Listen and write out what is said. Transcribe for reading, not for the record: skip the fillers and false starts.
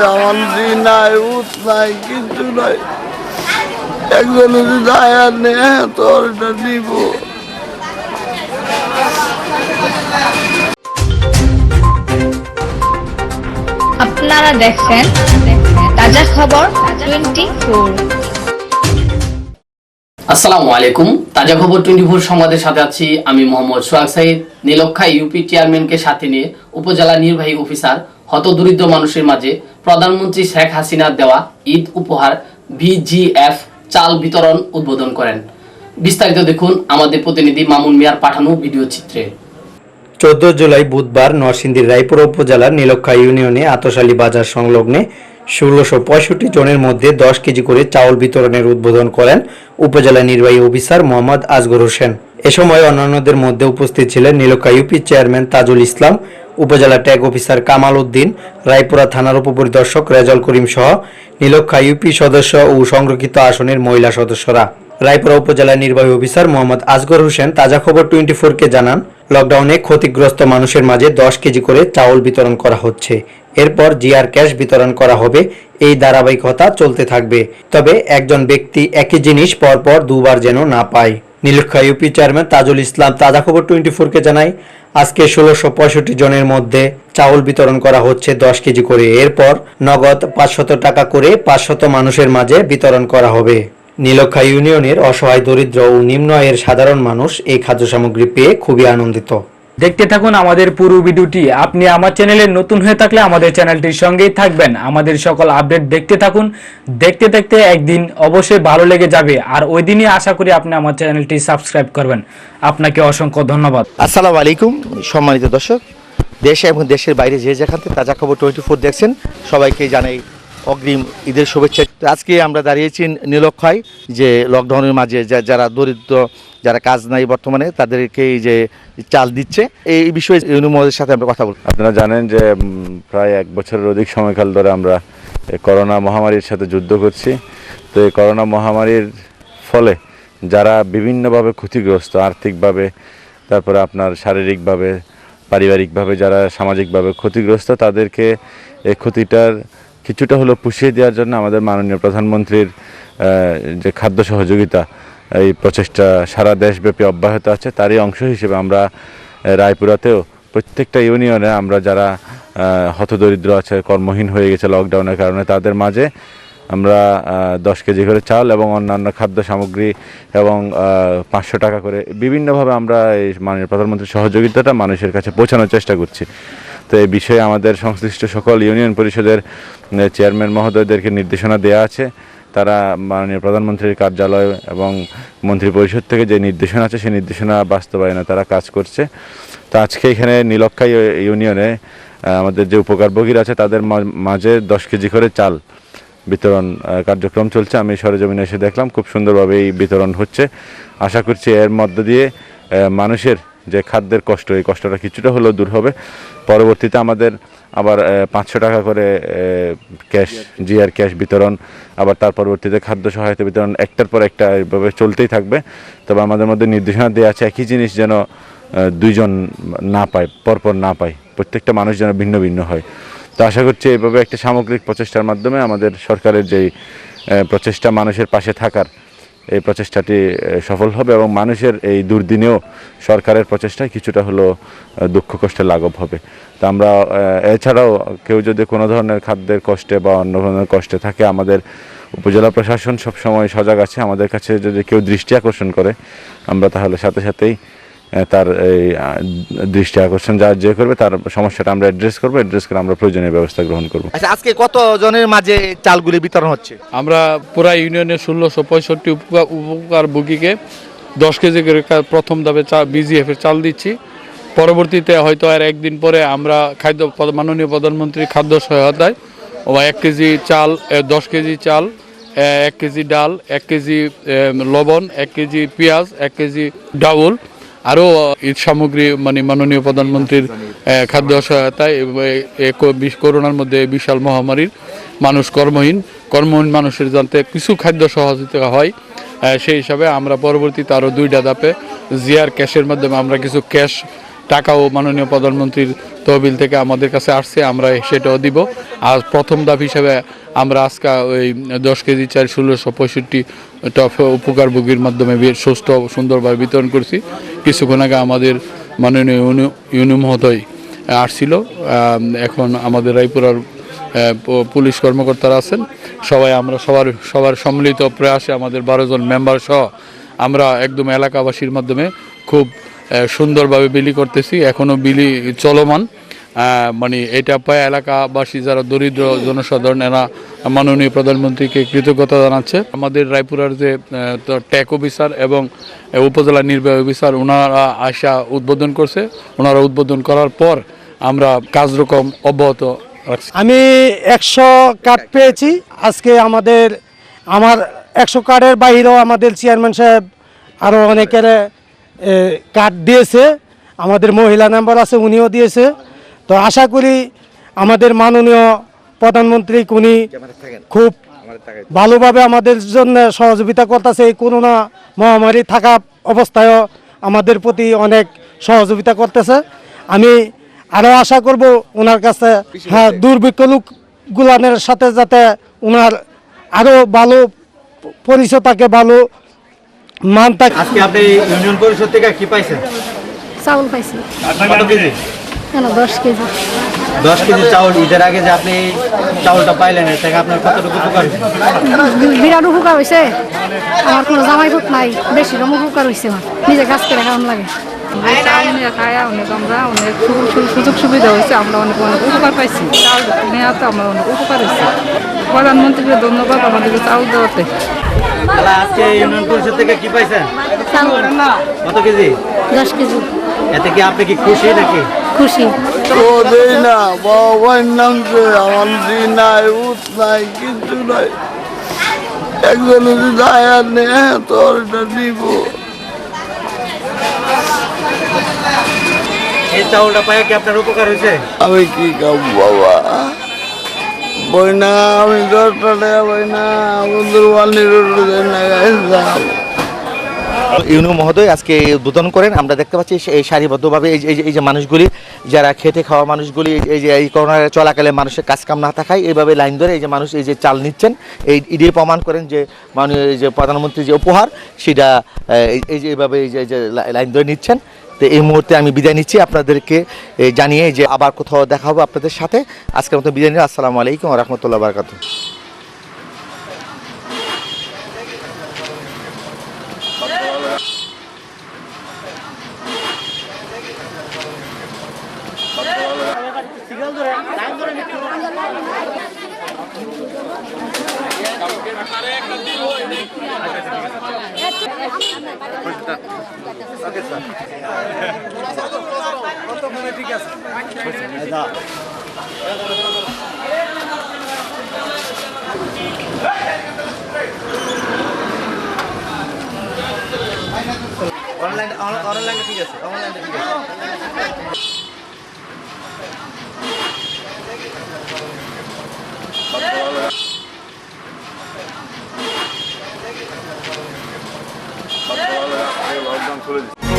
আমার নাই উঠ নাই কিছু নাই, একজন যদি আয়ার নেয় তোর নিব। আপনারা দেখছেন তাজা খবর 24। আসসালামু আলাইকুম। তাজা খবর 24 সংবাদের সাথে আছি আমি মোহাম্মদ সোহাগ সাইদ। নীলক্ষা ইউপি চেয়ারম্যানকে সাথে নিয়ে উপজেলা নির্বাহী অফিসার হতদরিদ্র মানুষের মাঝে প্রধানমন্ত্রী শেখ হাসিনার দেওয়া ঈদ উপহার বিজিএফ চাল বিতরণ উদ্বোধন করেন। বিস্তারিত দেখুন আমাদের প্রতিনিধি মামুন মিয়ার পাঠানো ভিডিও চিত্রে। 14 জুলাই বুধবার নরসিংদীর রায়পুরা উপজেলার নীলক্ষা ইউনিয়নে আতশালী বাজার সংলগ্নে 1665 জনের মধ্যে 10 কেজি করে চাউল বিতরণের উদ্বোধন করেন উপজেলা নির্বাহী অফিসার মোহাম্মদ আসগর হোসেন। এ সময় অন্যান্যদের মধ্যে উপস্থিত ছিলেন নীলক্ষা ইউপি চেয়ারম্যান তাজুল ইসলাম, উপজেলা ট্যাগ অফিসার কামাল উদ্দিন, রায়পুরা থানার উপপরিদর্শক রেজাল করিম সহ নীলক্ষা ইউপি সদস্য ও সংরক্ষিত আসনের মহিলা সদস্যরা। রায়পুরা উপজেলা নির্বাহী অফিসার মোহাম্মদ আসগর হোসেন তাজা খবর 24-কে জানান, লকডাউনে ক্ষতিগ্রস্ত মানুষের মাঝে 10 কেজি করে চাউল বিতরণ করা হচ্ছে। এরপর জিআর ক্যাশ বিতরণ করা হবে। এই ধারাবাহিকতা চলতে থাকবে, তবে একজন ব্যক্তি একই জিনিস পরপর দুবার যেন না পায়। নীলক্ষা ইউপি চেয়ারম্যান তাজুল ইসলাম তাজা খবর 24-কে জানায়, আজকে 1665 জনের মধ্যে চাউল বিতরণ করা হচ্ছে 10 কেজি করে। এরপর নগদ 500 টাকা করে 500 মানুষের মাঝে বিতরণ করা হবে। নীলক্ষা ইউনিয়নের অসহায় দরিদ্র ও নিম্ন আয়ের সাধারণ মানুষ এই খাদ্য সামগ্রী পেয়ে খুবই আনন্দিত। দেখতে থাকুন আমাদের পুরো ভিডিওটি। আপনি আমার চ্যানেলে নতুন হয়ে থাকলে আমাদের চ্যানেলটির সঙ্গেই থাকবেন। আমাদের সকল আপডেট দেখতে থাকুন। দেখতে দেখতে একদিন অবশ্যই ভালো লেগে যাবে, আর ওই দিনই আশা করি আপনি আমার চ্যানেলটি সাবস্ক্রাইব করবেন। আপনাকে অসংখ্য ধন্যবাদ। আসসালামু আলাইকুম সম্মানিত দর্শক, দেশে এবং দেশের বাইরে যে যেখান থেকে তাজা খবর 24 দেখছেন সবাইকে জানাই অগ্রিম ঈদের শুভেচ্ছা। আজকে আমরা দাঁড়িয়েছি নীলক্ষায়, যে লকডাউনের মাঝে যারা দরিদ্র, যারা কাজ নাই বর্তমানে, তাদেরকে এই যে চাল দিচ্ছে, এই বিষয়ে ইউনিয়নের সাথে আমরা কথা বলব। আপনারা জানেন যে প্রায় 1 বছরের অধিক সময়কাল ধরে আমরা করোনা মহামারীর সাথে যুদ্ধ করছি। তো এই করোনা মহামারীর ফলে যারা বিভিন্নভাবে ক্ষতিগ্রস্ত, আর্থিকভাবে, তারপরে আপনার শারীরিকভাবে, পারিবারিকভাবে, যারা সামাজিকভাবে ক্ষতিগ্রস্ত, তাদেরকে এই ক্ষতিটার কিছুটা হলো পুষিয়ে দেওয়ার জন্য আমাদের মাননীয় প্রধানমন্ত্রীর যে খাদ্য সহযোগিতা, এই প্রচেষ্টা সারা দেশব্যাপী অব্যাহত আছে। তারই অংশ হিসেবে আমরা রায়পুরাতেও প্রত্যেকটা ইউনিয়নে আমরা যারা হতদরিদ্র আছে, কর্মহীন হয়ে গেছে লকডাউনের কারণে, তাদের মাঝে আমরা 10 কেজি করে চাল এবং অন্যান্য খাদ্য সামগ্রী এবং 500 টাকা করে বিভিন্নভাবে আমরা এই মাননীয় প্রধানমন্ত্রীর সহযোগিতাটা মানুষের কাছে পৌঁছানোর চেষ্টা করছি। তো এই বিষয়ে আমাদের সংশ্লিষ্ট সকল ইউনিয়ন পরিষদের চেয়ারম্যান মহোদয়দেরকে নির্দেশনা দেওয়া আছে। তারা মাননীয় প্রধানমন্ত্রীর কার্যালয় এবং মন্ত্রী পরিষদ থেকে যে নির্দেশনা আছে সেই নির্দেশনা বাস্তবায়নে তারা কাজ করছে। তো আজকে এখানে নীলক্ষা ইউনিয়নে আমাদের যে উপকারভোগীরা আছে তাদের মাঝে 10 কেজি করে চাল বিতরণ কার্যক্রম চলছে। আমি সরেজমিনে এসে দেখলাম খুব সুন্দরভাবে এই বিতরণ হচ্ছে। আশা করছি এর মধ্য দিয়ে মানুষের যে খাদ্যের কষ্ট, এই কষ্টটা কিছুটা হলেও দূর হবে। পরবর্তীতে আমাদের আবার 500 টাকা করে ক্যাশ, জিআর ক্যাশ বিতরণ, আবার তার পরবর্তীতে খাদ্য সহায়তা বিতরণ একটার পর একটা এইভাবে চলতেই থাকবে। তবে আমাদের মধ্যে নির্দেশনা দেওয়া আছে একই জিনিস যেন 2 জন না পায়, পরপর না পায়, প্রত্যেকটা মানুষ যেন ভিন্ন ভিন্ন হয়। তো আশা করছি এইভাবে একটা সামগ্রিক প্রচেষ্টার মাধ্যমে আমাদের সরকারের যেই প্রচেষ্টা মানুষের পাশে থাকার, এই প্রচেষ্টাটি সফল হবে এবং মানুষের এই দুর্দিনেও সরকারের প্রচেষ্টায় কিছুটা হলো দুঃখ কষ্টে লাঘব হবে। তো আমরা এছাড়াও কেউ যদি কোনো ধরনের খাদ্যের কষ্টে বা অন্য ধরনের কষ্টে থাকে, আমাদের উপজেলা প্রশাসন সবসময় সজাগ আছে। আমাদের কাছে যদি কেউ দৃষ্টি আকর্ষণ করে, আমরা তাহলে সাথে সাথেই তার এই দৃষ্টি আকর্ষণ যে করবে তার সমস্যাটা আমরা অ্যাড্রেস করে আমরা প্রয়োজনীয় ব্যবস্থা গ্রহণ করব। আচ্ছা, আজকে কত জনের মাঝে চালগুলি বিতরণ হচ্ছে? আমরা পুরা ইউনিয়নে 1665 উপকারভোগীকে 10 কেজি করে প্রথম ধাপে বিজিএফ এর চাল দিচ্ছি। পরবর্তীতে হয়তো আর একদিন পরে আমরা মাননীয় প্রধানমন্ত্রীর খাদ্য সহায়তায় 1 কেজি চাল, 10 কেজি চাল, 1 কেজি ডাল, 1 কেজি লবণ, 1 কেজি পেঁয়াজ, 1 কেজি ডাউল, আরও ঈদ সামগ্রী মাননীয় প্রধানমন্ত্রীর খাদ্য সহায়তায় করোনার মধ্যে বিশাল মহামারীর মানুষ কর্মহীন মানুষের যাতে কিছু খাদ্য সহযোগিতা হয়, সেই হিসাবে আমরা পরবর্তীতে আরও 2টা ধাপে জিআর ক্যাশের মাধ্যমে আমরা কিছু ক্যাশ টাকাও মাননীয় প্রধানমন্ত্রীর তহবিল থেকে আমাদের কাছে আসছে, আমরা সেটাও দিব। আর প্রথম ধাপ হিসেবে আমরা আজকে ওই 10 কেজি চাল 1665 উপকারভোগীর মাধ্যমে সুস্থ সুন্দরভাবে বিতরণ করছি। কিছুক্ষণ আগে আমাদের মাননীয় ইউনি মহোদয় আসছিল, এখন আমাদের রায়পুরার পুলিশ কর্মকর্তারা আছেন, সবাই আমরা সবার সম্মিলিত প্রয়াসে আমাদের 12 জন মেম্বার সহ আমরা একদম এলাকাবাসীর মাধ্যমে খুব সুন্দরভাবে বিলি করতেছি। এখনও বিলি চলমান, মানে এটা পায় এলাকাবাসী যারা দরিদ্র জনসাধারণ এরা মাননীয় প্রধানমন্ত্রীকে কৃতজ্ঞতা জানাচ্ছে। আমাদের রায়পুরার যে ট্যাক অফিসার এবং উপজেলা নির্বাহী অফিসার ওনারা আসা উদ্বোধন করছে, ওনারা উদ্বোধন করার পর আমরা কার্যক্রম অব্যাহত রাখছি। আমি 100 কার্ড পেয়েছি আজকে। আমার 100 কার্ডের বাইরেও আমাদের চেয়ারম্যান সাহেব আরও অনেকের কার্ড দিয়েছে, আমাদের মহিলা মেম্বার আছে উনিও দিয়েছে। তো আশা করি আমাদের মাননীয় প্রধানমন্ত্রী উনি খুব ভালোভাবে আমাদের জন্য সহযোগিতা করতেছে। এই করোনা মহামারী থাকা অবস্থায়ও আমাদের প্রতি অনেক সহযোগিতা করতেছে। আমি আরও আশা করব ওনার কাছে, হ্যাঁ, দুর্ভিক্ষ লোকগুলানের সাথে যাতে ওনার আরও ভালো পরিচয় থাকে, ভালো মান থাকে। আজকে আপনি ইউনিয়ন পরিষদ থেকে কি পাইছেন? চাউল পাইছি। কত কেজি? 10 কেজি। 10 কেজি চাউল। ঈদের আগে যে আপনি চাউলটা পাইলেন, এর থেকে আপনার কতটুকু উপকার হয়েছে? বিরাট উপকার হয়েছে। আমার কোনো জামাই ভোট নাই, বেশি রকম উপকার হয়েছে। আমার নিজে কাজ করে খাওয়ান লাগে। চাউল নিয়ে খায় অনেক, আমরা অনেক সুযোগ সুবিধা হয়েছে, আমরা অনেক অনেক উপকার পাইছি। চাউল নেওয়াতে আমরা অনেক উপকার হয়েছে। প্রধানমন্ত্রীকে ধন্যবাদ আমাদেরকে চাউল দেওয়াতে। আজকে ইউনিয়ন পরিষদ থেকে কি পাইছেন? চাউল। কত কেজি? 10 কেজি। এতে কি আপনি কি খুশি নাকি? খুশি। ও দেই না, বাবার নামছে, আমার দি নাই, উঠ নাই, কিছু নাই। একজন যদি দায়ার নেই তোর এটা নিব। এই চাউলটা পাই কি আপনার উপকার হয়েছে? আমি কি খাব বাবা? বই না, আমি 10টা টাকা বই না, বন্ধুর বানির যাব। ইউনু মহোদয় আজকে উদ্বোধন করেন। আমরা দেখতে পাচ্ছি এই সারিবদ্ধভাবে এই যে মানুষগুলি, যারা খেটে খাওয়া মানুষগুলি, এই যে এই করোনা চলাকালে মানুষের কাজ কাম না থাকায় এইভাবে লাইন ধরে এই যে মানুষ এই যে চাল নিচ্ছেন, এটাই প্রমাণ করেন যে এই যে প্রধানমন্ত্রী যে উপহার সেটা এই যে এইভাবে এই যে লাইন ধরে নিচ্ছেন। তো এই মুহূর্তে আমি বিদায় নিচ্ছি আপনাদেরকে জানিয়ে যে আবার কোথাও দেখা হবে আপনাদের সাথে। আজকের মতো বিদায় নিচ্ছি। আসসালামু আলাইকুম ওয়া রাহমাতুল্লাহি ওয়া বারাকাতুহু। অনলাইনে ঠিক আছে, অনলাইনে ঠিক আছে। লকডাউন খুলে দিচ্ছে।